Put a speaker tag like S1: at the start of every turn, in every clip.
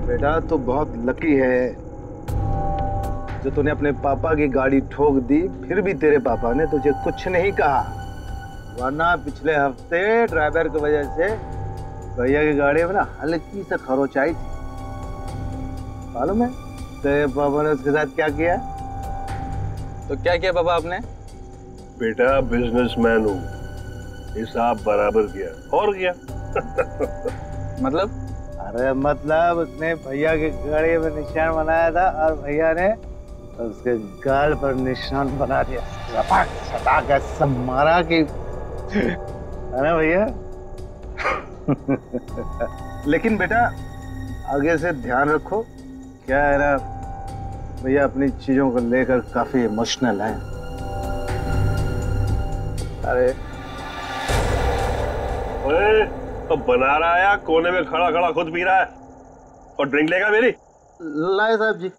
S1: बेटा तू बहुत लकी है जो तूने अपने पापा की गाड़ी ठोक दी, फिर भी तेरे पापा ने तुझे कुछ नहीं कहा। वरना पिछले हफ्ते ड्राइवर की वजह से भैया की गाड़ी में ना हल्की से खरोच आई थी। मालूम है तेरे पापा ने उसके साथ क्या किया?
S2: तो क्या किया पापा आपने?
S3: बेटा बिजनेसमैन हूँ, हिसाब बराबर किया और क्या।
S2: मतलब?
S1: अरे मतलब उसने भैया की गाड़ी में निशान बनाया था और भैया ने उसके गाल पर निशान बना दिया। सपाट सटा के सब मारा कि है ना भैया? लेकिन बेटा आगे से ध्यान रखो, क्या है ना भैया अपनी चीजों को लेकर काफी इमोशनल है। अरे
S3: तो बना रहा है कोने में खड़ा खड़ा खुद पी रहा है और ड्रिंक लेगा मेरी?
S1: लाए साहब जी।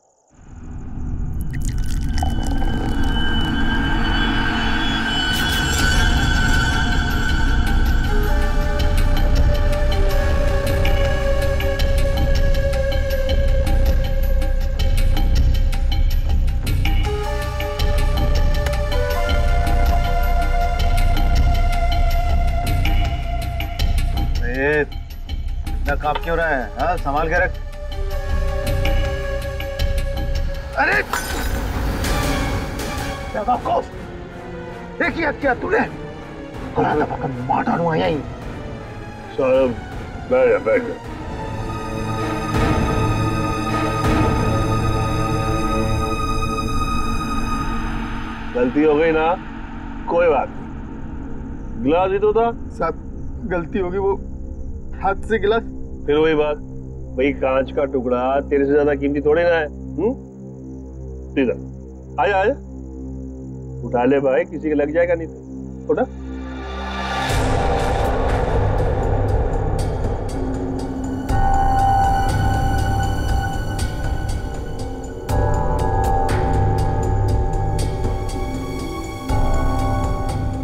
S1: इतना कांप क्यों रहा है? हाँ संभाल के रख। अरे देखिए क्या तूने मार डालूंगा यहीं।
S3: साहब बैठ जा। गलती हो गई ना, कोई बात नहीं, गिलास ही तो था।
S1: साहब गलती होगी, वो हाथ से गिलास।
S3: फिर वही बात, भाई कांच का टुकड़ा तेरे से ज्यादा कीमती थोड़े ना है। सीधा आजा आजा, उठा ले भाई, किसी के लग जाएगा नहीं तो। उठा।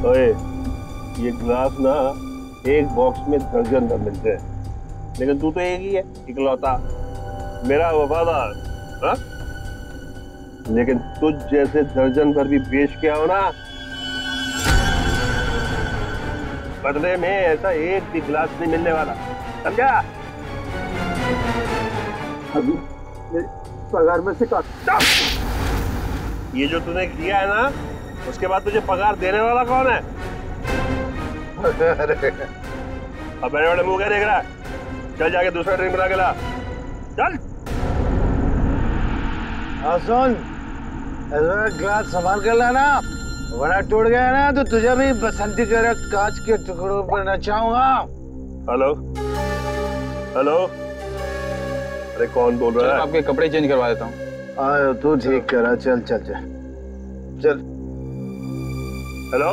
S3: ओए, ये ग्लास ना एक बॉक्स में दर्जन भर मिलते हैं, लेकिन तू तो एक ही है इकलौता, मेरा वफादार। हाँ? लेकिन तुझ जैसे दर्जन भर भी बेच के आओ ना, बदले में ऐसा एक भी गिलास नहीं मिलने वाला, समझा?
S1: अभी मेरे पगार में से काट।
S3: ये जो तूने किया है ना, उसके बाद तुझे पगार देने वाला कौन है? अब बड़े बड़े मुंह क्या देख रहा है? चल जाके दूसरा ड्रिंक बना के ला, चल।
S1: हाँ सुन, ग्लास संभाल कर लाना, वरना टूट गया ना तो तुझे भी बसंती के कांच के टुकड़ों पर नचाऊंगा।
S3: हेलो हेलो, अरे कौन बोल रहा है?
S2: आपके कपड़े चेंज करवा देता हूँ।
S1: आयो तू ठीक करा, चल चल चल चल।
S3: हेलो,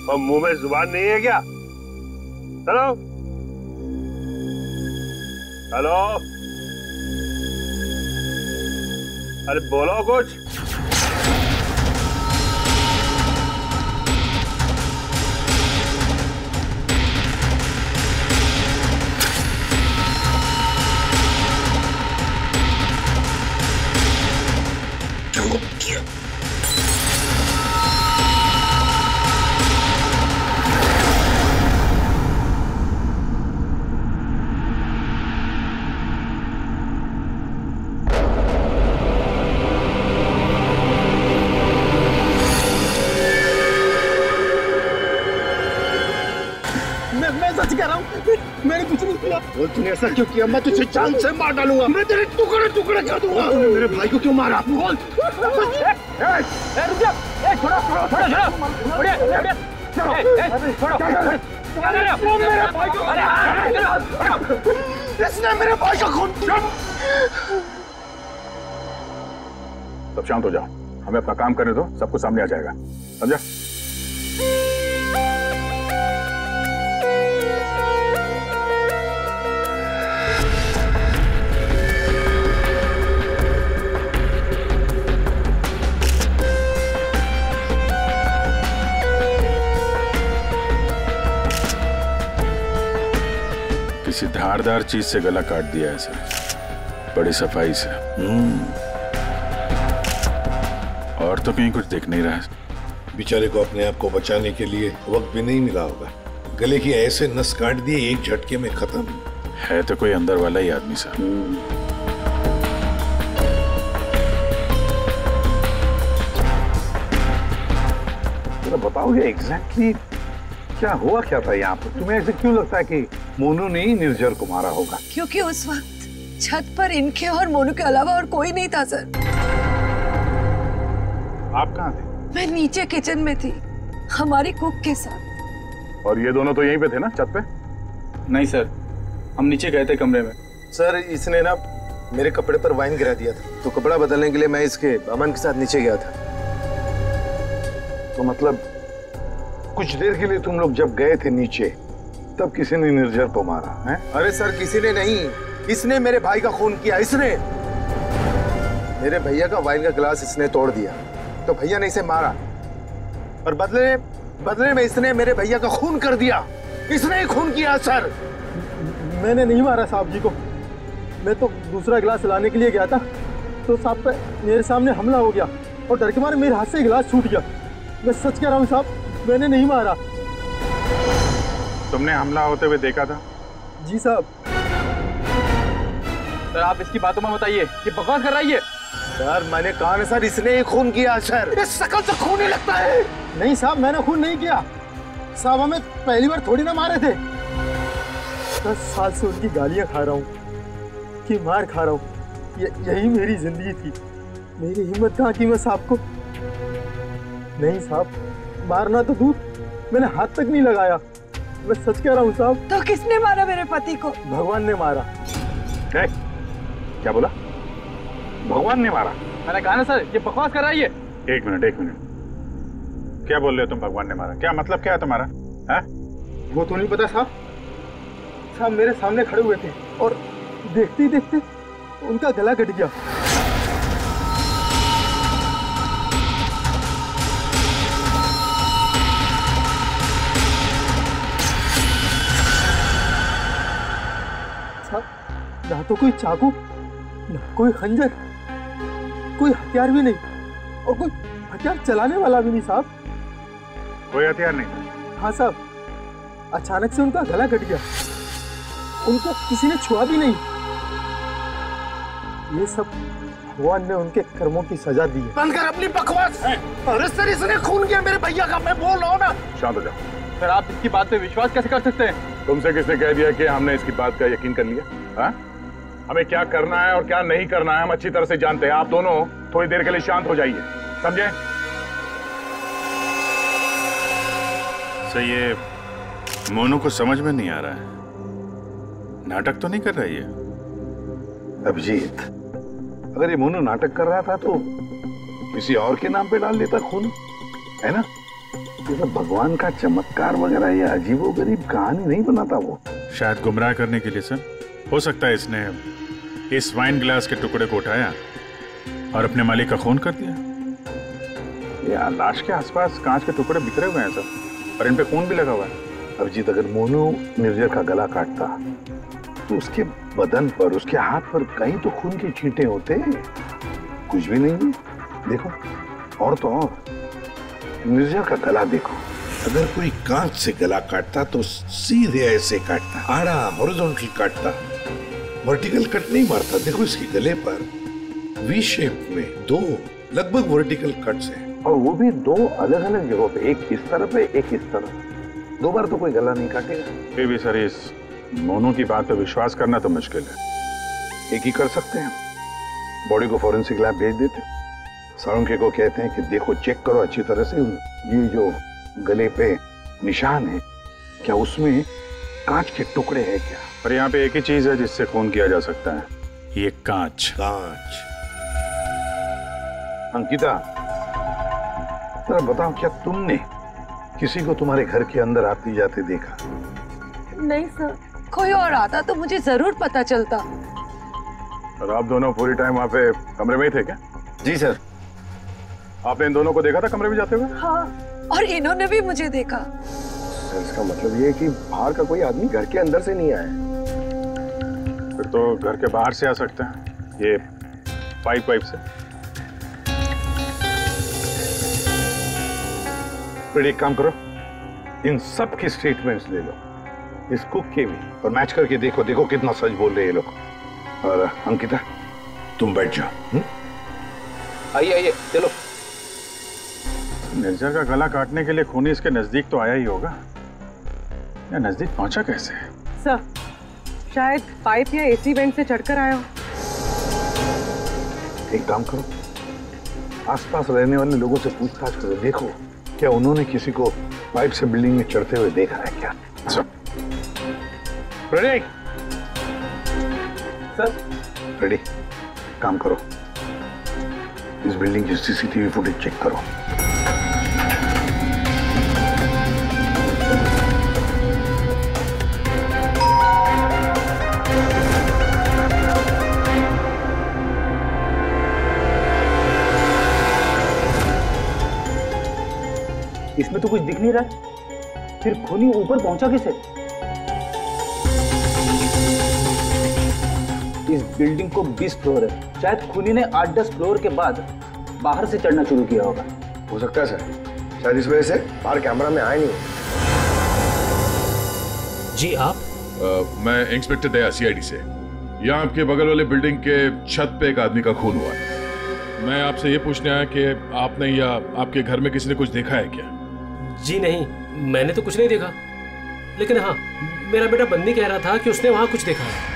S3: और मुंह में जुबान नहीं है क्या? हेलो हेलो, अरे बोलो कुछ।
S1: मैंने कुछ नहीं किया। बोल तूने ऐसा क्यों किया? मैं तुझे जान से मार डालूंगा, मैं तेरे टुकड़े टुकड़े कर दूंगा। मेरे भाई को क्यों मारा? बोल। रुक जा, छोड़ो छोड़ो छोड़ो छोड़ो, उड़िए उड़िए, छोड़ो मेरे भाई को। इसने मेरे भाई का खून।
S4: सब शांत हो जाओ, हमें अपना काम करने दो, सब कुछ सामने आ जाएगा, समझा? धारदार चीज से गला काट दिया है सर, बड़ी सफाई से। और तो कहीं कुछ दिख नहीं रहा है।
S5: बेचारे को अपने आप को बचाने के लिए वक्त भी नहीं मिला होगा। गले की ऐसे नस काट दिए एक झटके में खत्म।
S4: है तो कोई अंदर वाला ही आदमी साहब।
S1: तो बताओगे एग्जैक्टली क्या हुआ क्या था यहाँ पर? तुम्हें ऐसे क्यों लगता है कि मोनू ने ही निर्जर को मारा होगा?
S6: क्योंकि उस वक्त छत पर इनके और मोनू के अलावा और कोई नहीं था सर।
S4: आप कहाँ थे?
S6: मैं नीचे किचन में थी हमारी कुक के साथ।
S4: और ये दोनों तो यहीं पे थे ना, छत पे?
S2: नहीं सर, हम नीचे गए थे कमरे में।
S1: सर इसने ना मेरे कपड़े पर वाइन गिरा दिया था, तो कपड़ा बदलने के लिए मैं इसके अमन के साथ नीचे गया था। तो मतलब कुछ देर के लिए तुम लोग जब गए थे नीचे, तब किसी ने निर्जर को मारा है? अरे सर किसी ने नहीं, इसने मेरे भाई का खून किया। इसने मेरे भैया का वाइन का गिलास इसने तोड़ दिया, तो भैया ने इसे मारा और बदले में इसने मेरे भैया का खून कर दिया। इसने ही खून किया सर।
S7: मैंने नहीं मारा साहब जी को। मैं तो दूसरा गिलास लाने के लिए गया था, तो साहब पे मेरे सामने हमला हो गया और डर के मारे मेरे हाथ से गिलास छूट गया। मैं सच कह रहा हूँ साहब, मैंने नहीं मारा।
S4: तुमने हमला होते हुए देखा था?
S7: जी साहब।
S2: सर आप इसकी बातों में बताइए, ये बकवास कर रही है।
S1: सर मैंने कहा ना सर, इसने ही खून किया सर। इस शकल से खून ही लगता है।
S7: नहीं साहब, मैंने खून नहीं किया साहब। हमें पहली बार थोड़ी ना मारे थे। 10 साल से उनकी गालियां खा रहा हूँ, कि मार खा रहा हूँ। यही मेरी जिंदगी थी। मेरी हिम्मत कहाँ की मैं साहब को। नहीं साहब, मारना तो दूर, मैंने हाथ तक नहीं लगाया। मैं सच कह रहा हूँ साहब।
S6: तो किसने मारा मेरे पति को?
S7: भगवान ने मारा।
S4: क्या बोला? भगवान ने मारा?
S2: मैंने कहा ना सर, ये बकवास कर रही है।
S4: एक मिनट, क्या बोल रहे हो तुम? भगवान ने मारा? क्या मतलब क्या है तुम्हारा? है?
S7: वो तो नहीं पता साहब। साहब मेरे सामने खड़े हुए थे और देखते ही देखते उनका गला कट गया। साहब ना तो कोई चाकू, ना कोई खंजर, कोई हथियार भी नहीं, और कोई हथियार चलाने वाला भी नहीं साहब।
S4: कोई हथियार नहीं?
S7: हाँ साहब, अचानक से उनका गला कट गया। उनको किसी ने छुआ भी नहीं। ये सब भगवान ने उनके कर्मों की सजा दी है।
S1: बंद कर अपनी बकवास। अरे सर इसने खून किया मेरे भैया का, मैं बोल रहा हूँ ना।
S4: शांत हो जाओ।
S2: सर आप इसकी बात पे विश्वास कैसे कर सकते हैं?
S4: तुमसे किसने कह दिया कि हमने इसकी बात का यकीन कर लिया? हाँ? हमें क्या करना है और क्या नहीं करना है हम अच्छी तरह से जानते हैं। आप दोनों थोड़ी देर के लिए शांत हो जाइए, समझे? सही है, मोनू को समझ में नहीं आ रहा है। नाटक तो नहीं कर रही है?
S1: अभिजीत, अगर ये मोनू नाटक कर रहा था तो किसी और के नाम पे डाल देता खून, है ना? ये सब भगवान का चमत्कार वगैरह ये अजीबोगरीब कहानी नहीं बनाता वो।
S4: शायद गुमराह करने के लिए सर। हो सकता है इसने इस वाइन ग्लास के टुकड़े को उठाया और अपने मालिक का खून कर दिया। ये लाश के आसपास कांच के टुकड़े बिखरे हुए हैं सर, और इन पे खून भी लगा हुआ है।
S1: अभिजीत, अगर मोनू निर्जर का गला काटता तो उसके बदन पर, उसके हाथ पर कहीं तो खून के छींटे होते। कुछ भी नहीं है। देखो, और तो और निर्जर का गला देखो।
S5: अगर कोई कांच से गला काटता तो सीधे ऐसे काटता, आड़ा हॉरिजॉन्टल काटता, वर्टिकल कट नहीं मारता। देखो इसके गले पर वी शेप में 2 लगभग वर्टिकल कट्स हैं,
S1: और वो भी 2 अलग अलग जगहों पे, एक इस तरफ है, एक इस तरफ। 2 बार तो कोई गला नहीं काटेगा।
S4: फिर भी सर इस मोनू की बात पे विश्वास करना तो मुश्किल है।
S1: एक ही कर सकते हैं, बॉडी को फॉरेंसिक लैब भेज देते। साळुंखे को कहते हैं कि देखो, चेक करो अच्छी तरह से, ये जो गले पे निशान है, क्या उसमें कांच के टुकड़े हैं क्या?
S4: पर यहाँ पे एक ही चीज है जिससे खून किया जा सकता है, ये कांच।
S5: कांच।
S1: अंकिता, जरा बताओ, क्या तुमने किसी को तुम्हारे घर के अंदर आती जाते देखा?
S6: नहीं सर, कोई और आता तो मुझे जरूर पता चलता।
S4: और आप दोनों पूरी टाइम वहाँ पे कमरे में ही थे क्या?
S1: जी सर।
S4: आपने इन दोनों को देखा था कमरे में जाते हुए?
S6: हाँ, और इन्होंने भी मुझे देखा।
S1: सर इसका मतलब ये है कि बाहर का कोई आदमी घर के अंदर से नहीं आया।
S4: फिर तो घर के बाहर से आ सकते हैं, ये पाइप से।
S5: फिर एक काम करो, इन सब की स्टेटमेंट्स ले लो, इस कुक के भी, और मैच करके देखो देखो कितना सच बोल रहे हैं ये लोग। और अंकिता तुम बैठ जाओ।
S2: आइए आइए चलो।
S4: निर्जा का गला काटने के लिए खूनी इसके नजदीक तो आया ही होगा, या नजदीक पहुंचा कैसे?
S8: सर, शायद पाइप या एसी वेंट से चढ़कर आया हो।
S5: एक काम करो, आसपास रहने वाले लोगों से पूछताछ करो, देखो क्या उन्होंने किसी को पाइप से बिल्डिंग में चढ़ते हुए देखा है क्या? Ready
S2: sir.
S5: रेडी, काम करो, इस बिल्डिंग की सीसीटीवी फुटेज चेक करो।
S2: इसमें तो कुछ दिख नहीं रहा, फिर खूनी ऊपर पहुंचा कैसे? इस बिल्डिंग को 20 फ्लोर है, शायद खूनी ने 8-10 फ्लोर के बाद बाहर से चढ़ना शुरू किया होगा।
S7: हो सकता है सर, शायद इस वजह से बाहर कैमरा में आए नहीं।
S9: जी आप?
S10: मैं इंस्पेक्टर दया, सीआईडी से। यहाँ आपके बगल वाले बिल्डिंग के छत पे एक आदमी का खून हुआ है। मैं आपसे ये पूछने आया कि आपने या आपके घर में किसी ने कुछ देखा है क्या?
S9: जी नहीं, मैंने तो कुछ नहीं देखा, लेकिन हाँ, मेरा बेटा बन्नी कह रहा था कि उसने वहाँ कुछ देखा है।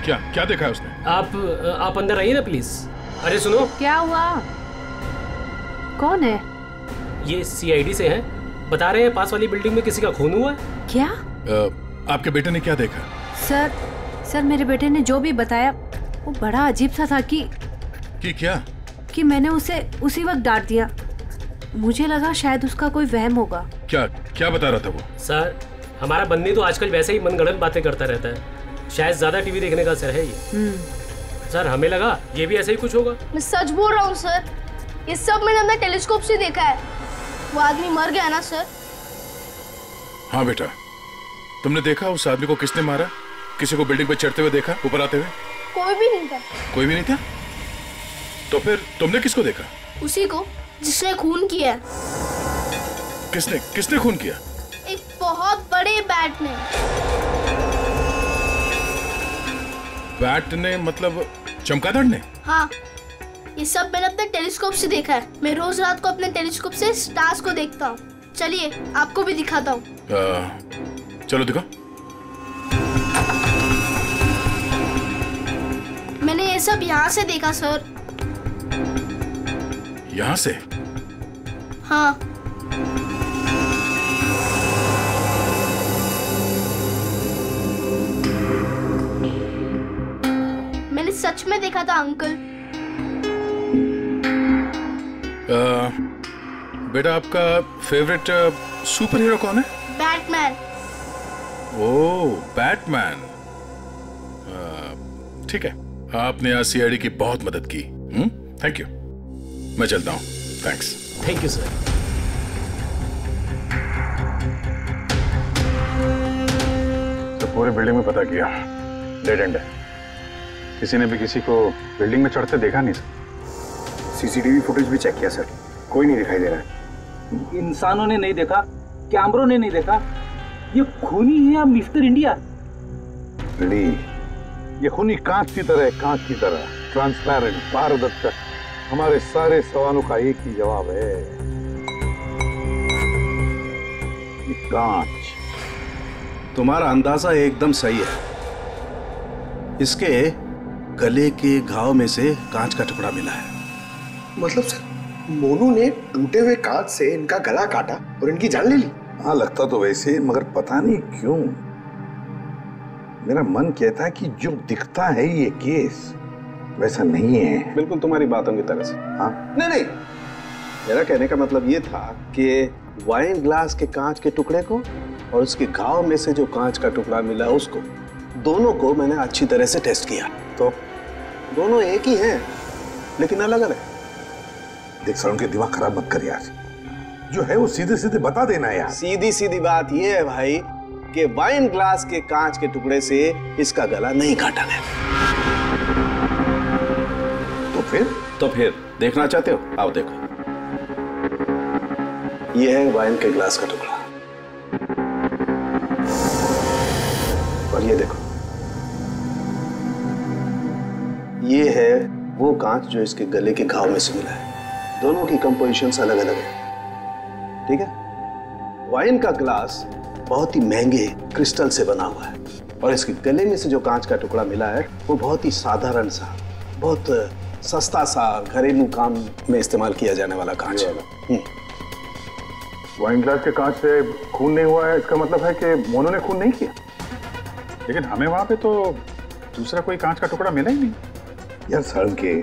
S10: क्या क्या देखा है उसने?
S9: आप अंदर आइए ना प्लीज। अरे सुनो।
S11: क्या हुआ? कौन है?
S9: ये सीआईडी से हैं, बता रहे हैं पास वाली बिल्डिंग में किसी का खून हुआ है।
S11: क्या?
S10: आपके बेटे ने क्या देखा?
S11: सर मेरे बेटे ने जो भी बताया वो बड़ा अजीब सा था कि
S10: क्या?
S11: कि मैंने उसे उसी वक्त डांट दिया। मुझे लगा शायद उसका कोई वहम होगा।
S10: क्या बता रहा था वो?
S9: सर, हमारा बन्नी तो आजकल वैसे ही मनगढ़ंत बातें करता रहता है, शायद ज्यादा टीवी देखने का असर है ये। सर, हमें लगा ये भी ऐसे ही कुछ होगा।
S12: मैं सच बोल रहा हूँ सर, ये सब मैंने अपने टेलीस्कोप से देखा है। वो आदमी मर गया ना सर?
S10: हाँ बेटा, तुमने देखा उस आदमी को किसने मारा? किसी को बिल्डिंग पे चढ़ते हुए देखा, ऊपर आते हुए?
S12: कोई भी नहीं था।
S10: कोई भी नहीं था? तो फिर तुमने किसको देखा?
S12: उसी को जिसने खून किया।
S10: किसने खून किया?
S12: एक बहुत बड़े बैट ने।
S10: बैट ने मतलब चमगादड़ ने?
S12: हाँ, ये सब मैंने अपने टेलीस्कोप से देखा है। मैं रोज रात को अपने टेलीस्कोप से स्टार्स को देखता हूँ। चलिए आपको भी दिखाता हूँ।
S10: चलो दिखा।
S12: मैंने ये सब यहाँ से देखा सर।
S10: यहाँ से?
S12: हाँ। मैंने सच में देखा था अंकल।
S10: बेटा, आपका फेवरेट सुपर हीरो कौन है?
S12: बैटमैन।
S10: ओह, बैटमैन। ठीक है, आपने आज सीआईडी की बहुत मदद की। Thank you. मैं चलता हूँ। थैंक्स।
S9: Thank you sir.
S4: तो पूरे बिल्डिंग में पता किया, डेड एंड है। किसी ने भी किसी को बिल्डिंग में चढ़ते देखा नहीं सर।
S7: सीसीटीवी फुटेज भी चेक किया सर, कोई नहीं दिखाई दे रहा है।
S2: इंसानों ने नहीं देखा, कैमरों ने नहीं देखा। ये खूनी है या मिस्टर इंडिया?
S5: ये खूनी कांच की तरह है, कांच की तरह ट्रांसपेरेंट, पारदर्शक। हमारे सारे सवालों का एक ही जवाब है, ये कांच।
S1: तुम्हारा अंदाजा एकदम सही है। इसके गले के घाव में से कांच का टुकड़ा मिला है।
S7: मतलब सर, मोनू ने टूटे हुए कांच से इनका गला काटा और इनकी जान ले ली?
S5: हाँ, लगता तो वैसे, मगर पता नहीं क्यों मेरा मन कहता है कि जो दिखता है ये केस वैसा नहीं है।
S1: बिल्कुल तुम्हारी बातों की तरह से। हाँ, नहीं, मेरा कहने का मतलब ये था कि वाइन ग्लास के कांच के टुकड़े को और उसके घाव में से जो कांच का टुकड़ा मिला उसको, दोनों को मैंने अच्छी तरह से टेस्ट किया, तो दोनों एक ही हैं, लेकिन अलग अलग।
S5: देख सर, उनके दिमाग खराब मत कर यार, जो है वो सीधे सीधे बता देना यार।
S1: सीधी सीधी बात ये है भाई कि वाइन ग्लास के कांच के टुकड़े से इसका गला नहीं काटा गया।
S5: तो फिर देखना चाहते हो? आओ देखो। ये है वाइन के ग्लास का टुकड़ा और ये देखो, ये है वो कांच जो इसके गले के घाव में से मिला है। दोनों की कंपोजिशंस अलग अलग है, ठीक है? वाइन का ग्लास बहुत ही महंगे क्रिस्टल से बना हुआ है और इसके गले में से जो कांच का टुकड़ा मिला है वो बहुत ही साधारण सा, बहुत सस्ता सा, घरेलू काम में इस्तेमाल किया जाने वाला कांच है।
S4: वाइन ग्लास के कांच से खून नहीं हुआ है, इसका मतलब है कि मोनू ने खून नहीं किया। लेकिन हमें वहां पे तो दूसरा कोई कांच का टुकड़ा मिला ही नहीं।
S5: यार सड़न के,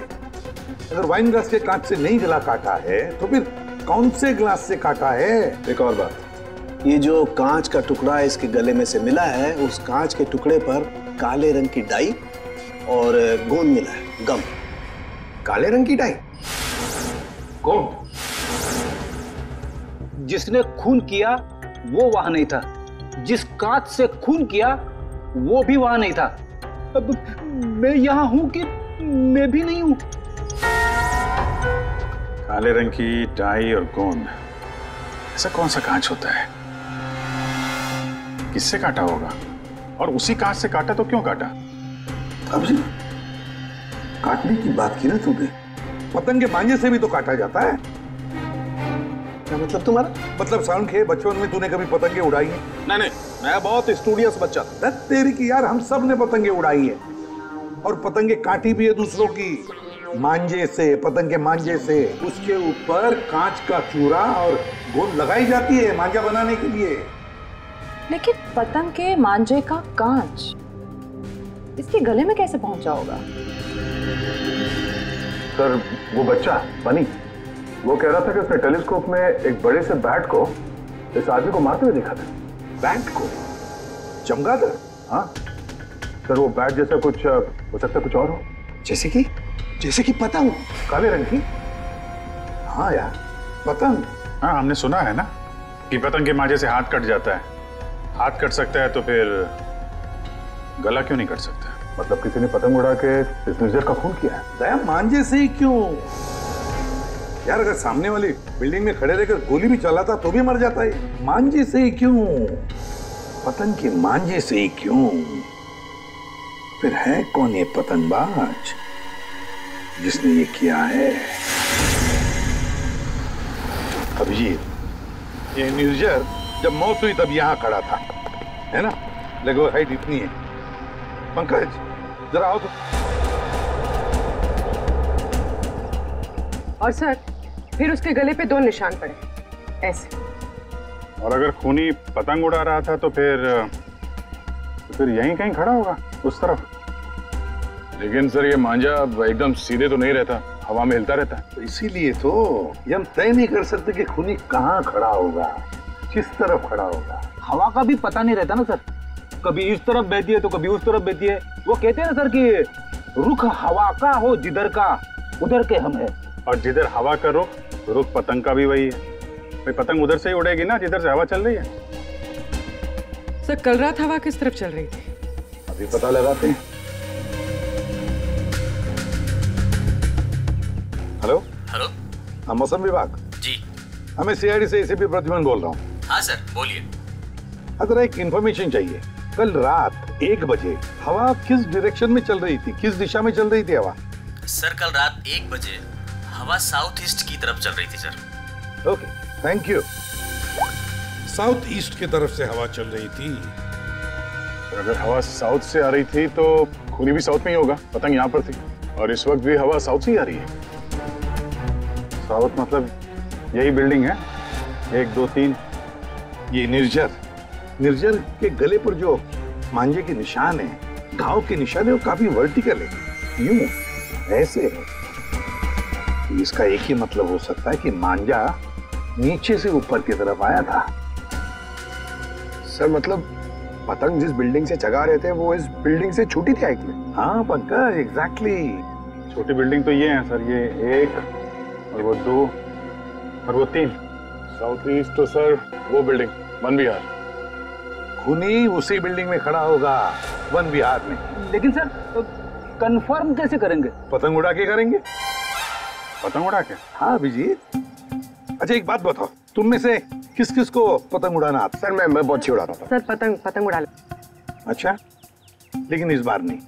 S5: अगर वाइन ग्लास के कांच से नहीं गला काटा है तो फिर कौन से ग्लास से काटा है? एक और बात, ये जो कांच का टुकड़ा इसके गले में से मिला है, उस कांच के टुकड़े पर काले रंग की डाई और गोंद मिला है, गम। काले रंग की डाई,
S2: गोंद। जिसने खून किया वो वहां नहीं था, जिस कांच से खून किया वो भी वहां नहीं था। अब मैं यहां हूं कि मैं भी नहीं हूं।
S4: काले रंग की डाई और गोंद, ऐसा कौन सा कांच होता है? किससे काटा होगा? और उसी कांच से काटा तो क्यों काटा?
S5: अभी काटने की बात की ना तूने, पतंग के मांझे से भी तो काटा जाता है। क्या मतलब तुम्हारा? मतलब साउंड के बचपन में तूने कभी पतंगे उड़ाई है? नहीं, मैं बहुत स्टूडियस बच्चा था। तेरी की यार, हम सब ने पतंगे उड़ाई है और पतंगे काटी भी है दूसरों की मांझे से, पतंग के मांझे से। उसके ऊपर कांच का चूरा और गोंद लगाई जाती है मांझा बनाने के लिए।
S13: लेकिन पतंग के मांझे का कांच इसके गले में कैसे पहुंचा होगा?
S4: सर, वो बच्चा बनी, वो कह रहा था कि उसने टेलीस्कोप में एक बड़े से बैट को इस आदमी को मारते हुए देखा था।
S5: बैट को? चमगादड़?
S4: हाँ सर, वो बैट जैसा कुछ हो सकता है, कुछ और हो।
S5: जैसे कि पतंग
S4: काले रंग की।
S5: हाँ यार, पतंग।
S4: हाँ, हमने सुना है ना कि पतंग के मांझे से हाथ कट जाता है। हाथ कट सकता है तो फिर गला क्यों नहीं कट सकता? मतलब किसी ने पतंग उड़ा के इस निर्जर का खून किया है।
S5: दया, मांझे से ही क्यों यार? अगर सामने वाली बिल्डिंग में खड़े रहकर गोली भी चलाता तो भी मर जाता है। मांझे से ही क्यों? पतंग के मांझे से ही क्यों? फिर है कौन ये पतंगबाज जिसने ये किया है? अभिजीत, ये निर्जर जब मौत हुई तब यहां खड़ा था, है ना? लगभग हाइट इतनी है। पंकज, जरा आओ तो।
S8: और सर, फिर उसके गले पे 2 निशान पड़े, ऐसे।
S4: और अगर खूनी पतंग उड़ा रहा था तो फिर यहीं कहीं खड़ा होगा, उस तरफ।
S10: लेकिन सर, ये मांझा एकदम सीधे तो नहीं रहता, हवा में हिलता रहता है।
S5: तो इसीलिए तो ये हम तय नहीं कर सकते कि खूनी कहाँ खड़ा होगा, किस तरफ खड़ा होगा।
S2: हवा का भी पता नहीं रहता ना सर, कभी इस तरफ बहती है तो कभी उस तरफ बहती है। वो कहते हैं ना सर कि रुख हवा का हो जिधर का उधर के हम है।
S4: और जिधर हवा का रुख पतंग का भी वही है। भाई, पतंग उधर से ही उड़ेगी ना जिधर से हवा चल रही है।
S8: सर, कल रात हवा किस तरफ चल रही थी?
S5: अभी पता लगाते हैं। हेलो
S9: हेलो,
S5: हाँ, मौसम विभाग
S9: जी।
S5: हमें सीआईडी से एसीपी प्रद्युमन बोल रहा हूँ।
S9: हाँ सर, बोलिए।
S5: अगर एक इंफॉर्मेशन चाहिए। कल रात 1 बजे हवा किस डायरेक्शन में चल रही थी, किस दिशा में चल रही थी हवा?
S9: सर, कल रात 1 बजे हवा साउथ ईस्ट की तरफ चल रही थी sir.
S5: Okay, thank you.
S10: South east की तरफ से हवा चल रही थी।
S4: अगर हवा साउथ से आ रही थी तो खूनी भी साउथ में ही होगा। पतंग यहाँ पर थी और इस वक्त भी हवा साउथ से ही आ रही है। साउथ मतलब यही बिल्डिंग है, 1 2 3।
S5: ये निर्जर के गले पर जो मांझे के निशान है, घाव के निशान है, वो काफी वर्टिकल है, यूं ऐसे है। इसका एक ही मतलब हो सकता है कि मांझा नीचे से ऊपर की तरफ आया था।
S14: सर, मतलब पतंग जिस बिल्डिंग से चगा रहे थे वो इस बिल्डिंग से छोटी थी हाइट में?
S5: हाँ पंकज, एग्जैक्टली।
S4: छोटी बिल्डिंग तो ये है सर, ये 1 और वो 2 और वो 3। साउथ ईस्ट तो सर वो बिल्डिंग वन विहार।
S5: खूनी उसी बिल्डिंग में खड़ा होगा, वन विहार में।
S2: लेकिन सर, कंफर्म कैसे करेंगे?
S5: पतंग उड़ा के करेंगे।
S4: पतंग उड़ा के?
S1: हाँ अभिजीत। अच्छा एक बात बताओ, तुम में से किस किस को पतंग उड़ाना आता?
S14: सर मैं बहुत अच्छी उड़ाता था।
S8: सर पतंग उड़ा ले।
S1: अच्छा, लेकिन इस बार नहीं।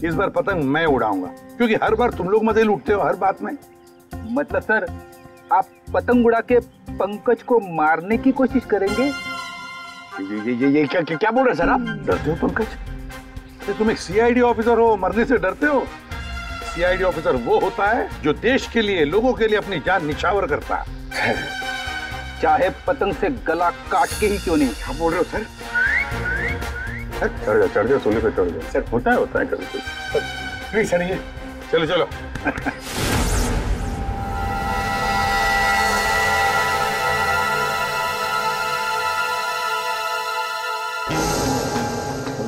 S1: इस बार पतंग मैं उड़ाऊंगा, क्योंकि हर बार तुम लोग मजे लूटते हो हर बात में।
S2: मतलब सर आप पतंग उड़ा के पंकज को मारने की कोशिश करेंगे?
S14: ये क्या बोल रहे सर आप?
S1: डरते हो पंकज? तुम एक सीआईडी ऑफिसर हो, मरने से डरते हो? सीआईडी ऑफिसर वो होता है जो देश के लिए, लोगों के लिए अपनी जान निछावर करता है,
S2: चाहे पतंग से गला काट के ही क्यों नहीं।
S14: क्या बोल रहे हो सर?
S1: चढ़ जाओ सोने पे चढ़ जाओ। सर होता है कभी कुछ।
S14: प्लीज सर ये
S1: चलो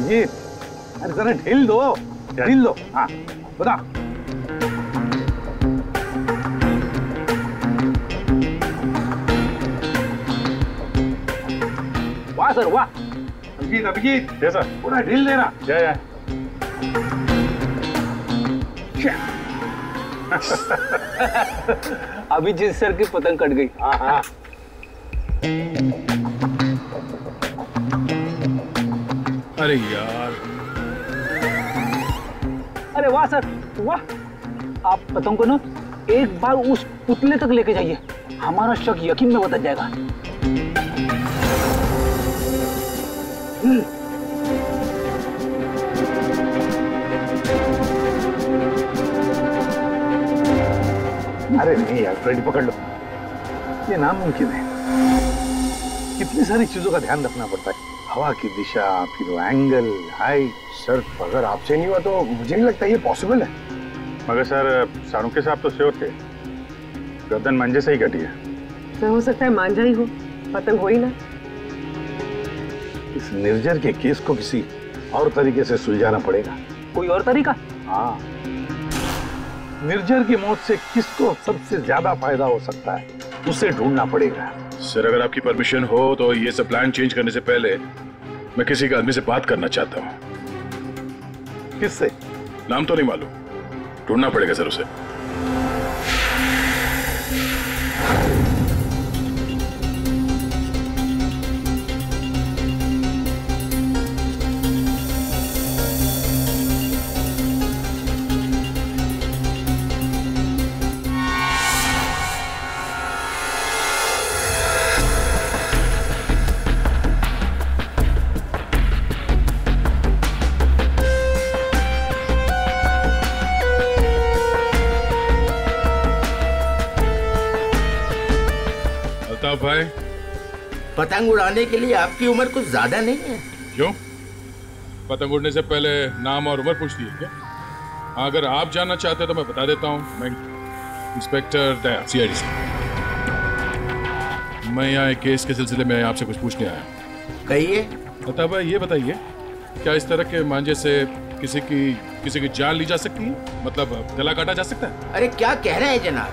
S1: ये अरे जरा ढील दो। हाँ बता।
S2: वाह सर वाह।
S1: अभिजीत
S4: जैसा
S1: पूरा ढील देना।
S4: जय
S2: अभिजीत सर की पतंग कट गई।
S1: हाँ
S10: अरे यार,
S2: अरे वाह सर वाह। आप पतंग को ना एक बार उस पुतले तक लेके जाइए, हमारा शक यकीन में बदल जाएगा।
S1: अरे नहीं यार, फ्रेडी पकड़ लो। ये नामुमकिन है। कितनी सारी चीजों का ध्यान रखना पड़ता है, हवा की दिशा, फिर वो एंगल, हाइट।
S14: सर अगर आपसे नहीं हुआ तो मुझे नहीं लगता ये पॉसिबल है।
S4: मगर सर साणुके साहब तो श्योर थे, गर्दन मंजे से ही कटी है।
S8: सर हो सकता है मांझा ही हो, पतंग हो ही ना।
S1: इस निर्जर के केस को किसी और तरीके से सुलझाना पड़ेगा।
S2: कोई और तरीका?
S1: हाँ, निर्जर की मौत से किसको सबसे ज्यादा फायदा हो सकता है, उसे ढूंढना पड़ेगा।
S10: सर अगर आपकी परमिशन हो तो ये सब प्लान चेंज करने से पहले मैं किसी के आदमी से बात करना चाहता हूँ।
S1: किससे?
S10: नाम तो नहीं मालूम, ढूंढना पड़ेगा सर उसे। भाई,
S15: पतंग उड़ाने के लिए आपकी उम्र कुछ ज्यादा नहीं है?
S10: क्यों? पतंग उड़ने से पहले नाम और उम्र पूछती है क्या? अगर आप जानना चाहते हैं तो मैं बता देता हूँ। मैं इंस्पेक्टर दया, सीआईडी से। मैं यहाँ एक केस के सिलसिले में आपसे कुछ पूछने आया।
S15: कहिए।
S10: अतः भाई ये बताइए, क्या इस तरह के मांझे से किसी की जान ली जा सकती है? मतलब गला काटा जा सकता है?
S15: अरे क्या कह रहे हैं जनाब,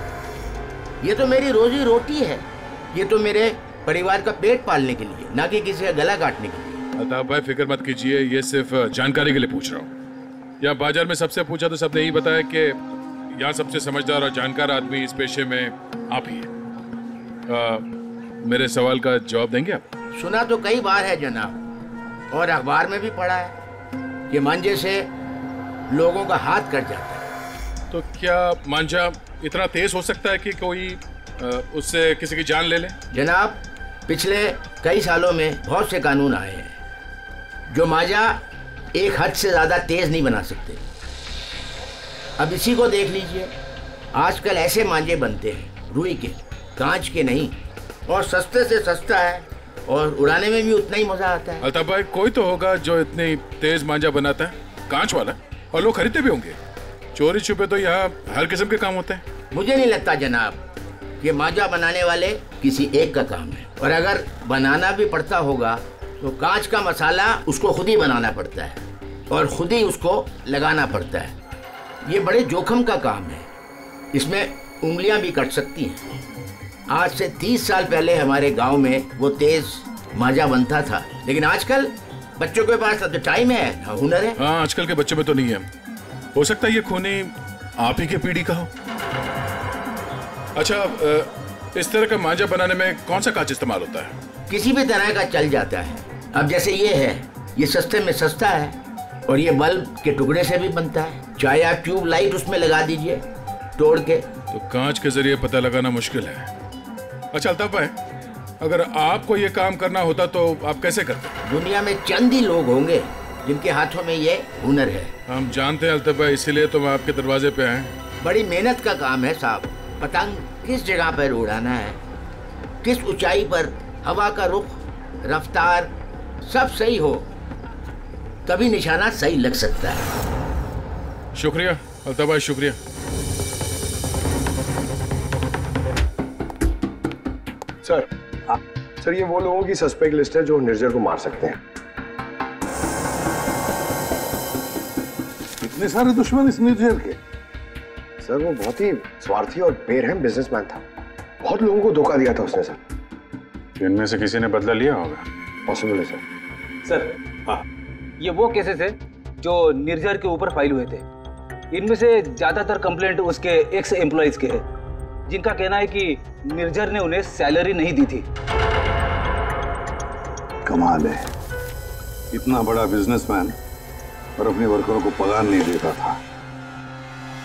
S15: ये तो मेरी रोजी रोटी है, ये तो मेरे परिवार का पेट पालने के लिए, ना कि किसी का गला काटने के लिए।
S10: अतः भाई फिक्र मत कीजिए, ये सिर्फ जानकारी के लिए पूछ रहा हूँ। यहाँ बाजार में सबसे पूछा तो सबने यही बताया कि यहाँ सबसे समझदार और जानकार आदमी इस पेशे में आप ही हैं। मेरे सवाल का जवाब देंगे आप?
S15: सुना तो कई बार है जनाब, और अखबार में भी पढ़ा है कि मांझे से लोगों का हाथ कट जाता है।
S10: तो क्या मांझा इतना तेज हो सकता है कि कोई उससे किसी की जान ले ले?
S15: जनाब पिछले कई सालों में बहुत से कानून आए हैं जो मांझा एक हद से ज्यादा तेज नहीं बना सकते। अब इसी को देख लीजिए, आजकल ऐसे मांझे बनते हैं रुई के, कांच के नहीं, और सस्ते से सस्ता है और उड़ाने में भी उतना ही मजा आता है।
S10: अल्ताफ भाई कोई तो होगा जो इतनी तेज मांझा बनाता है, कांच वाला, और लोग खरीदते भी होंगे। चोरी छुपे तो यहाँ हर किस्म के काम होते हैं।
S15: मुझे नहीं लगता जनाब कि मांझा बनाने वाले किसी एक का काम है, और अगर बनाना भी पड़ता होगा तो कांच का मसाला उसको खुद ही बनाना पड़ता है और खुद ही उसको लगाना पड़ता है। ये बड़े जोखिम का काम है, इसमें उंगलियां भी कट सकती हैं। आज से 30 साल पहले हमारे गांव में वो तेज मांझा बनता था, लेकिन आजकल बच्चों के पास तो टाइम है ना हुनर है।
S10: हाँ, आजकल के बच्चों में तो नहीं है। हो सकता है ये खूनी आप ही के पीढ़ी का हो। अच्छा, इस तरह का मांझा बनाने में कौन सा कांच इस्तेमाल होता है?
S15: किसी भी तरह का चल जाता है। अब जैसे ये है, ये सस्ते में सस्ता है और ये बल्ब के टुकड़े से भी बनता है। चाहे आप ट्यूब लाइट उसमें लगा दीजिए तोड़ के।
S10: तो कांच के जरिए पता लगाना मुश्किल है। अच्छा अल्ताफ भाई, अगर आपको ये काम करना होता तो आप कैसे करते?
S15: दुनिया में चंद ही लोग होंगे जिनके हाथों में ये हुनर है।
S10: हम जानते हैं अल्ताफ भाई, इसीलिए तो हम आपके दरवाजे पे आए।
S15: बड़ी मेहनत का काम है साहब। पतंग किस जगह पर उड़ाना है, किस ऊंचाई पर, हवा का रुख, रफ्तार सब सही हो तभी निशाना सही लग सकता है।
S10: शुक्रिया अल्ताफ भाई, शुक्रिया।
S14: सर, सर ये वो लोगों की सस्पेक्ट लिस्ट है जो निर्जर को मार सकते हैं।
S5: इतने सारे दुश्मन इस निर्जर के?
S14: सर वो बहुत ही स्वार्थी और बेरहम बिजनेसमैन था। बहुत लोगों को धोखा दिया था उसने सर।
S4: इनमें से किसी ने बदला लिया होगा।
S14: पॉसिबल है सर।
S2: सर हाँ, ये वो केसेस है जो निर्जर के ऊपर फाइल हुए थे। इनमें से ज्यादातर कंप्लेंट उसके एक्स एम्प्लॉइज के हैं, जिनका कहना है कि निर्जर ने उन्हें सैलरी नहीं दी थी।
S5: कमाल है, इतना बड़ा बिजनेसमैन और अपने वर्करों को पगार नहीं देता था।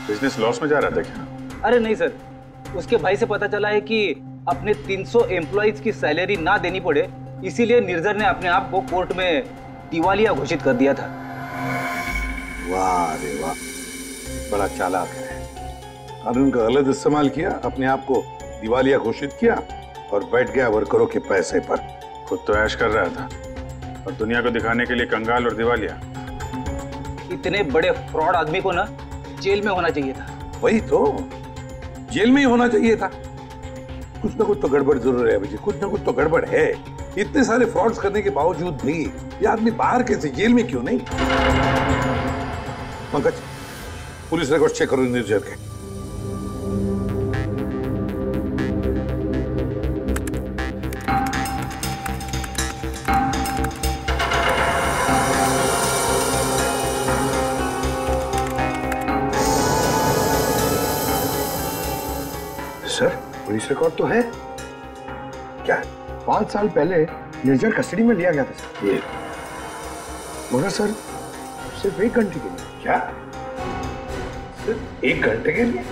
S4: बिजनेस लॉस में जा रहा था क्या?
S2: अरे नहीं सर, उसके भाई से पता चला है कि अपने 300 एम्प्लॉइज की सैलरी ना देनी पड़े, इसीलिए निर्जर ने अपने आप को कोर्ट में दिवालिया घोषित कर दिया था।
S5: वाह रे वाह, बड़ा चालाक है। कानून का गलत इस्तेमाल किया, अपने आप को दिवालिया घोषित किया और बैठ गया वर्करों के पैसे पर।
S4: खुद तो ऐश कर रहा था और दुनिया को दिखाने के लिए कंगाल और दिवालिया।
S2: इतने बड़े फ्रॉड आदमी को ना जेल में होना चाहिए था।
S5: वही तो, जेल में ही होना चाहिए था। कुछ ना कुछ तो गड़बड़ जरूर है मुझे, कुछ ना कुछ तो गड़बड़ है। इतने सारे फ्रॉड्स करने के बावजूद भी ये आदमी बाहर कैसे, जेल में क्यों नहीं? पंकज, पुलिस रिकॉर्ड चेक करो निर्जर के।
S14: सर पुलिस रिकॉर्ड तो है। क्या 5 साल पहले निर्जर कस्टडी में लिया गया था सर। ये मगर सर सिर्फ 1 घंटे के लिए।
S5: क्या सिर्फ 1 घंटे के लिए?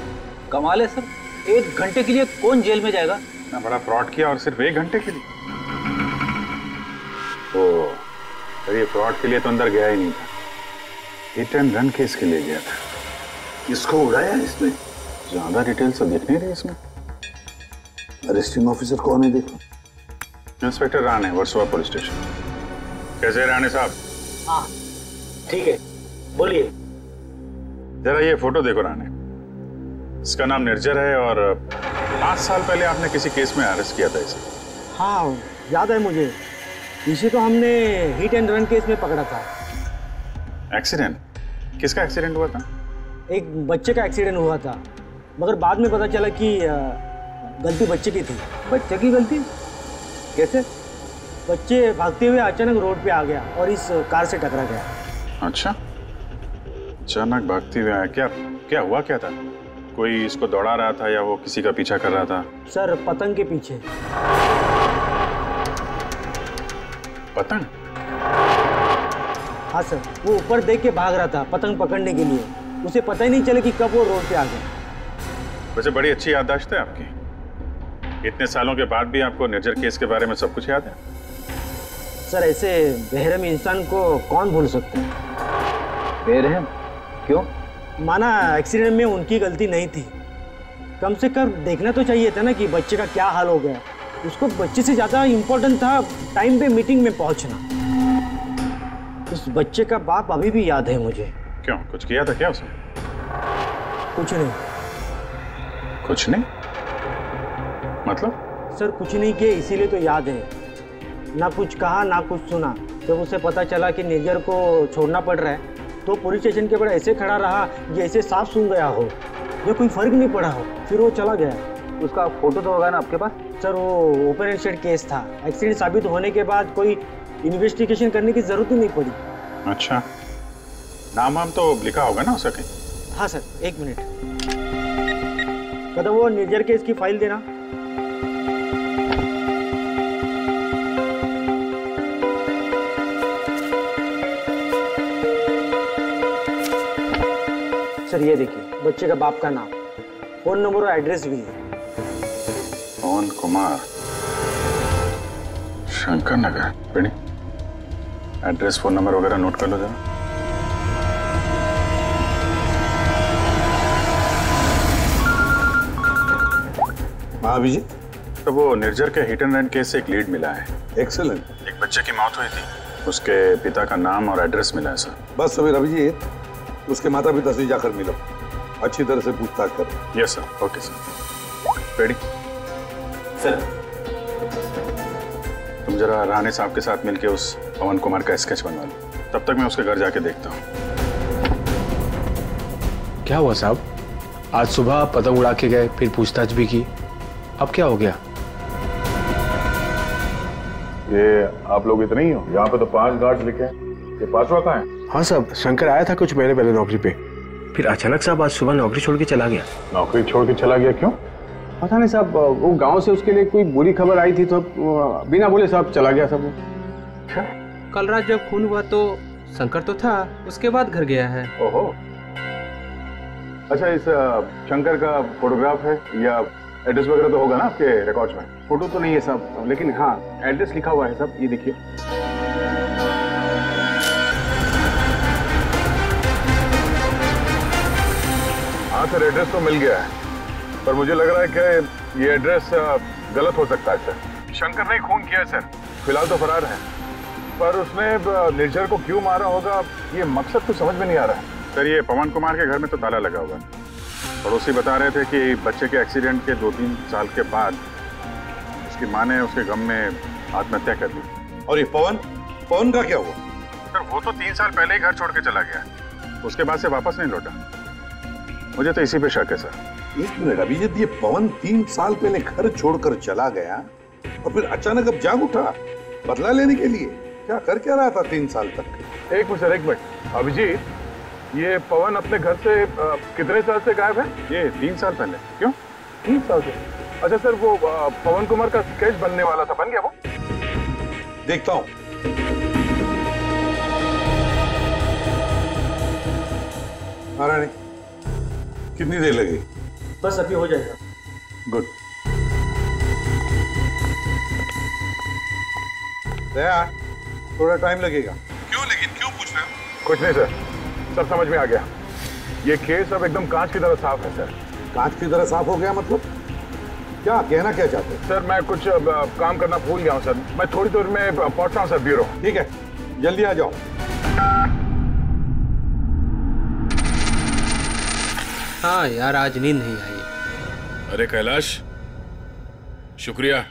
S2: कमाल है सर, 1 घंटे के लिए कौन जेल में जाएगा?
S4: इतना बड़ा फ्रॉड किया और सिर्फ 1 घंटे के लिए? तो ये फ्रॉड के लिए तो अंदर गया ही नहीं था, हिट एंड रन केस के लिए गया था।
S5: इसको उड़ाया इसने?
S4: ज्यादा डिटेल्स तो दिख नहीं रही इसमें।
S5: अरेस्टिंग ऑफिसर कौन है देखो?
S4: Inspector Rane, Versova police station. कैसे राणे साहब?
S9: हाँ ठीक है, बोलिए।
S4: जरा ये फोटो देखो राणे। इसका नाम निर्जर है और 5 साल पहले आपने किसी केस में अरेस्ट किया था इसे।
S7: हाँ याद है मुझे, इसे तो हमने हिट एंड रन केस में पकड़ा था।
S4: एक्सीडेंट? किसका एक्सीडेंट हुआ था?
S7: एक बच्चे का एक्सीडेंट हुआ था, मगर बाद में पता चला कि गलती बच्चे की थी।
S2: बच्चे की गलती? कैसे?
S7: बच्चे भागते हुए अचानक रोड पे आ गया और इस कार से टकरा गया।
S4: अच्छा, अचानक भागते हुए आया। क्या हुआ क्या था? कोई इसको दौड़ा रहा था या वो किसी का पीछा कर रहा था?
S7: सर पतंग के पीछे।
S4: पतंग?
S7: हाँ सर, वो ऊपर देख के भाग रहा था पतंग पकड़ने के लिए। उसे पता ही नहीं चला कि कब वो रोड पे आ गया।
S4: वैसे बड़ी अच्छी याददाश्त है आपकी। इतने सालों के बाद भी आपको निर्जर केस के बारे में सब कुछ याद है?
S7: सर ऐसे बेरहम इंसान को कौन भूल सकता है?
S2: बेरहम? क्यों?
S7: माना एक्सीडेंट में उनकी गलती नहीं थी, कम से कम देखना तो चाहिए था ना कि बच्चे का क्या हाल हो गया। उसको बच्चे से ज्यादा इम्पोर्टेंट था टाइम पे मीटिंग में पहुंचना। उस बच्चे का बाप अभी भी याद है मुझे।
S4: क्यों, कुछ किया था क्या उसने?
S7: कुछ नहीं।
S4: कुछ नहीं मतलब?
S7: सर कुछ नहीं किया, इसीलिए तो याद है। ना कुछ कहा ना कुछ सुना। जब उसे पता चला कि निर्जर को छोड़ना पड़ रहा है तो पुलिस स्टेशन के बड़ा ऐसे खड़ा रहा जैसे सांप सूंघ गया हो, जो कोई फर्क नहीं पड़ा हो। फिर वो चला गया।
S2: उसका फोटो तो होगा ना आपके पास?
S7: सर वो ओपन एंड शेड केस था। एक्सीडेंट साबित होने के बाद कोई इन्वेस्टिगेशन करने की जरूरत ही नहीं पड़ी।
S4: अच्छा, नाम वाम तो लिखा होगा ना उसका कहीं?
S7: हाँ सर, 1 मिनट। मतलब वो निर्जर केस की फाइल देना। सर ये देखिए, बच्चे का बाप का नाम, फोन नंबर और एड्रेस भी है।
S4: पवन कुमार, शंकर नगर। बेटी, एड्रेस फोन नंबर वगैरह नोट कर लो जरा।
S5: हाँ अभी
S4: तो वो निर्जर के हिट एंड रन केस से एक लीड मिला है।
S5: एक्सीलेंट।
S4: एक बच्चे की मौत हुई थी, उसके पिता का नाम और एड्रेस मिला है सर।
S5: बस अभी अभिजीत, उसके माता पिता से जाकर मिलो, अच्छी तरह से पूछताछ करो।
S4: Yes sir. Okay sir. Ready
S2: sir.
S4: तुम जरा राणे साहब के साथ मिलके उस पवन कुमार का स्केच बनवा लो, तब तक मैं उसके घर जाके देखता हूँ।
S16: क्या हुआ साहब? आज सुबह पतंग उड़ा के गए, फिर पूछताछ भी की, अब क्या हो गया?
S4: ये आप लोग इतने ही हो? यहाँ पे तो 5 गार्ड लिखे हैं, ये 5वां कहाँ है?
S16: हाँ साहब, शंकर आया था कुछ महीने पहले नौकरी पे, फिर अचानक साहब आज सुबह नौकरी छोड़ के चला गया।
S4: नौकरी छोड़ के चला गया क्यों?
S16: पता नहीं साहब, वो गांव से उसके लिए कोई बुरी खबर आई थी तो बिना बोले साहब चला गया सब।
S17: कल रात जब खून हुआ तो शंकर तो था, उसके बाद घर गया है।
S4: ओहो, अच्छा, इस शंकर का फोटोग्राफ है या एड्रेस वगैरह तो होगा ना आपके रिकॉर्ड्स में?
S16: फोटो तो नहीं है साहब, लेकिन हाँ एड्रेस लिखा हुआ है साहब, ये देखिए।
S4: हाँ सर, एड्रेस तो मिल गया है, पर मुझे लग रहा है कि ये एड्रेस गलत हो सकता है सर। शंकर ने खून किया है सर, फिलहाल तो फरार है, पर उसने निर्जर को क्यों मारा होगा ये मकसद तो समझ में नहीं आ रहा है सर। ये पवन कुमार के घर में तो ताला लगा हुआ है, पड़ोसी बता रहे थे कि बच्चे के एक्सीडेंट के 2-3 साल के बाद उसकी माँ ने उसके गम में आत्महत्या कर ली।
S5: और ये पवन का क्या हुआ?
S4: सर वो तो 3 साल पहले ही घर छोड़ के चला गया, उसके बाद से वापस नहीं लौटा। मुझे तो इसी पे शक है सर।
S5: 1 मिनट अभिजीत, ये पवन 3 साल पहले घर छोड़कर चला गया और फिर अचानक अब जाग उठा बदला लेने के लिए? क्या कर क्या रहा था 3 साल तक?
S4: एक मिनट अभिजीत, ये पवन अपने घर से कितने साल से गायब है? ये 3 साल पहले। क्यों 3 साल से? अच्छा सर, वो पवन कुमार का स्केच बनने वाला था, बन गया वो?
S5: देखता हूँ। महारानी, कितनी देर लगेगी?
S7: बस अभी हो जाएगा।
S5: गुड। दया, थोड़ा टाइम लगेगा। क्यों लेकिन, क्यों पूछ रहे हो?
S4: कुछ नहीं सर, सब समझ में आ गया। ये केस अब एकदम कांच की तरह साफ है सर।
S5: कांच की तरह साफ हो गया मतलब? क्या कहना क्या चाहते हैं?
S4: सर मैं कुछ काम करना भूल गया हूँ सर, मैं थोड़ी देर में पहुंच रहा हूँ सर ब्यूरो।
S5: ठीक है, जल्दी आ जाओ।
S17: हाँ यार, आज नींद नहीं आई।
S10: अरे कैलाश, शुक्रिया,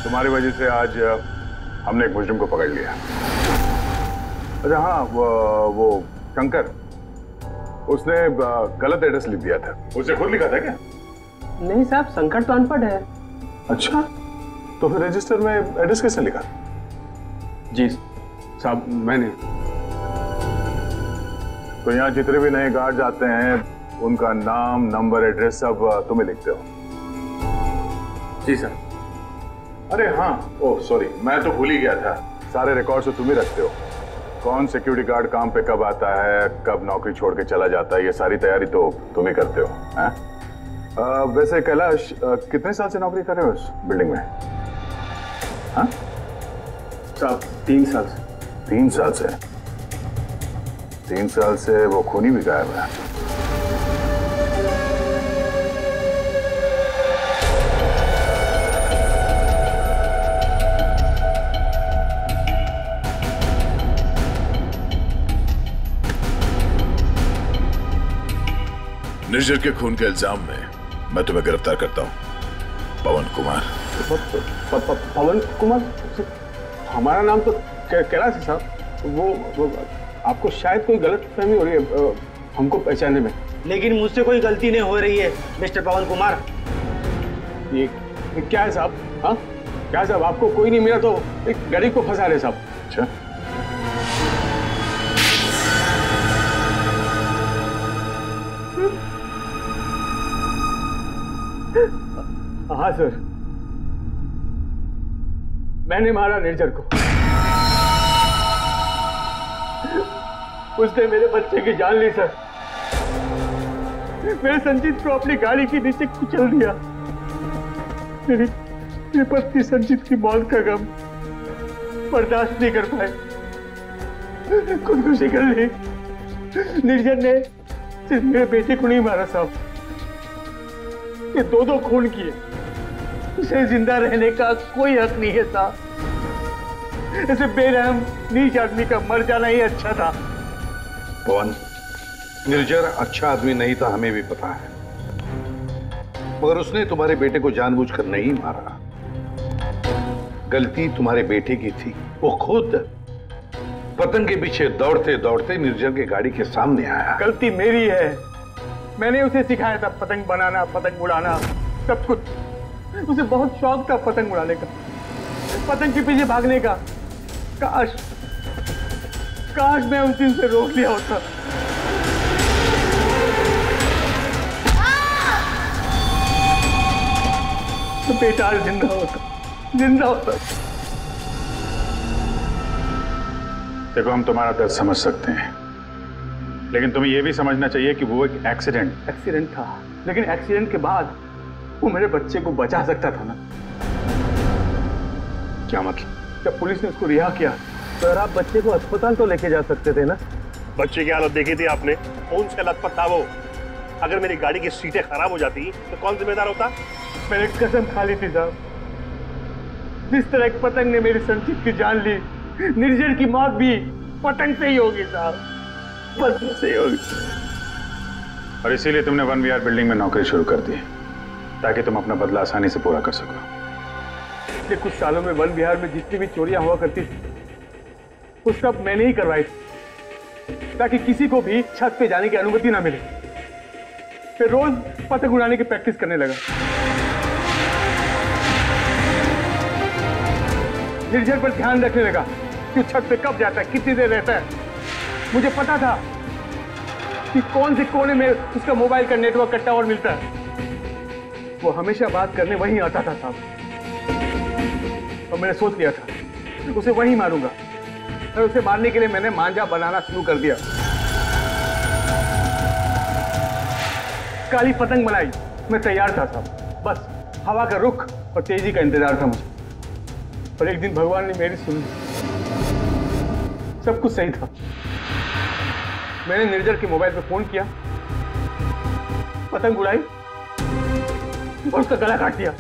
S4: तुम्हारी वजह से आज हमने एक मुजरिम को पकड़ लिया। अच्छा हाँ, वो शंकर, उसने गलत एड्रेस लिख दिया था। उसने खुद लिखा था क्या?
S17: नहीं साहब, शंकर तो अनपढ़ है।
S4: अच्छा, तो फिर रजिस्टर में एड्रेस किसने लिखा?
S16: जी साहब, मैंने।
S4: तो यहाँ जितने भी नए गार्ड आते हैं उनका नाम, नंबर, एड्रेस सब तुम्हें लिखते हो?
S16: जी सर।
S4: अरे हाँ, ओह सॉरी, मैं तो भूल ही गया था, सारे रिकॉर्ड्स तो तुम ही रखते हो। कौन सिक्योरिटी गार्ड काम पे कब आता है, कब नौकरी छोड़ के चला जाता है, ये सारी तैयारी तो तुम ही करते हो। वैसे कैलाश, कितने साल से नौकरी कर रहे हो इस बिल्डिंग में? हाँ
S16: साहब, 3 साल से।
S4: 3 साल से? 3 साल से वो खूनी भी गायब है।
S5: निर्जर के खून के इल्जाम में मैं तुम्हें गिरफ्तार करता हूँ, पवन कुमार।
S16: पवन कुमार? हमारा नाम तो कैलाश है साहब। वो आपको शायद कोई गलत फहमी हो रही है हमको पहचानने में।
S7: लेकिन मुझसे कोई गलती नहीं हो रही है मिस्टर पवन कुमार।
S16: ये क्या है साहब? हाँ क्या है साहब, आपको कोई नहीं मिला तो एक गरीब को फंसा रहे साहब।
S4: अच्छा,
S7: हाँ सर, मैंने मारा निर्जर को। उसने मेरे बच्चे की जान ली सर। मेरे संजीत को अपनी गाड़ी के नीचे कुचल दिया। मेरी पत्नी संजीत की मौत का गम बर्दाश्त नहीं कर पाए, खुदकुशी कर ली। निर्जर ने सिर्फ मेरे बेटे को नहीं मारा साहब, ये दो खून किए। उसे जिंदा रहने का कोई हक नहीं है साहब। ऐसे बेरहम नीच आदमी का मर जाना ही अच्छा था।
S5: पवन, निर्जर अच्छा आदमी नहीं था, हमें भी पता है, मगर उसने तुम्हारे बेटे को जानबूझकर नहीं मारा। गलती तुम्हारे बेटे की थी। वो खुद पतंग के पीछे दौड़ते दौड़ते निर्जर की गाड़ी के सामने आया।
S7: गलती मेरी है। मैंने उसे सिखाया था पतंग बनाना, पतंग उड़ाना, सब कुछ। उसे बहुत शौक था पतंग उड़ाने का, पतंग के पीछे भागने का। काश मैं उस दिन से रोक लिया होता। तो बेटा जिंदा होता।
S4: देखो, हम तुम्हारा दर्द समझ सकते हैं, लेकिन तुम्हें यह भी समझना चाहिए कि वो एक एक्सीडेंट
S7: था, लेकिन एक्सीडेंट के बाद वो मेरे बच्चे को बचा सकता था ना।
S5: क्या मतलब?
S7: जब पुलिस ने उसको रिहा किया तो आप बच्चे को अस्पताल तो लेके जा सकते थे ना।
S3: बच्चे की हालत देखी थी आपने, कौन सा लथपथ था वो? अगर मेरी गाड़ी की सीटें खराब हो जाती तो कौन जिम्मेदार होता?
S7: मैंने कसम खा ली थी साहब, जिस तरह एक पतंग ने मेरी संजीत की जान ली, निर्जर की मौत भी पतंग से ही होगी साहब, पतंग से ही होगी।
S4: और इसीलिए तुमने 1 विहार बिल्डिंग में नौकरी शुरू कर दी, ताकि तुम अपना बदला आसानी से पूरा कर सको।
S7: पिछले कुछ सालों में 1 विहार में जितनी भी चोरियां हुआ करती थी, वो सब मैंने ही करवाई थी, ताकि किसी को भी छत पे जाने की अनुमति ना मिले। फिर रोज पतंग उड़ाने की प्रैक्टिस करने लगा। निर्जर पर ध्यान रखने लगा कि छत पे कब जाता है, कितनी देर रहता है। मुझे पता था कि कौन से कोने में उसका मोबाइल का नेटवर्क का टावर मिलता है। वो हमेशा बात करने वहीं आता था साहब, और मैंने सोच लिया था उसे वहीं मारूंगा। और उसे मारने के लिए मैंने मांझा बनाना शुरू कर दिया। काली पतंग बनाई, मैं तैयार था साहब, बस हवा का रुख और तेजी का इंतजार था मुझे। और एक दिन भगवान ने मेरी सुनी, सब कुछ सही था। मैंने निर्जर के मोबाइल पे फोन किया, पतंग उड़ाई और उसका गला काट दिया।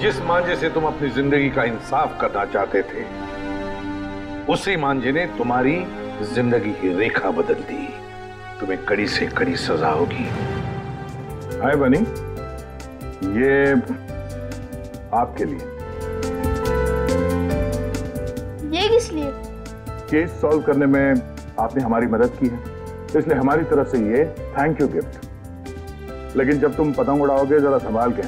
S5: जिस मांझे से तुम अपनी जिंदगी का इंसाफ करना चाहते थे, उसी मांझे ने तुम्हारी जिंदगी की रेखा बदल दी। तुम्हें कड़ी से कड़ी सजा होगी।
S4: हाय बनी, ये आपके लिए।
S12: ये किस लिए?
S4: केस सॉल्व करने में आपने हमारी मदद की है, इसलिए हमारी तरफ से ये थैंक यू गिफ्ट। लेकिन जब तुम पतंग उड़ाओगे जरा संभाल के,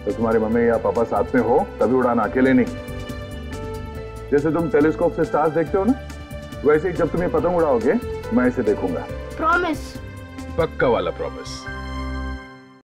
S4: तो तुम्हारे मम्मी या पापा साथ में हो तभी उड़ाना, अकेले नहीं। जैसे तुम टेलीस्कोप से स्टार्स देखते हो ना, वैसे ही जब तुम ये पतंग उड़ाओगे मैं इसे देखूंगा।
S12: प्रॉमिस?
S5: पक्का वाला प्रॉमिस।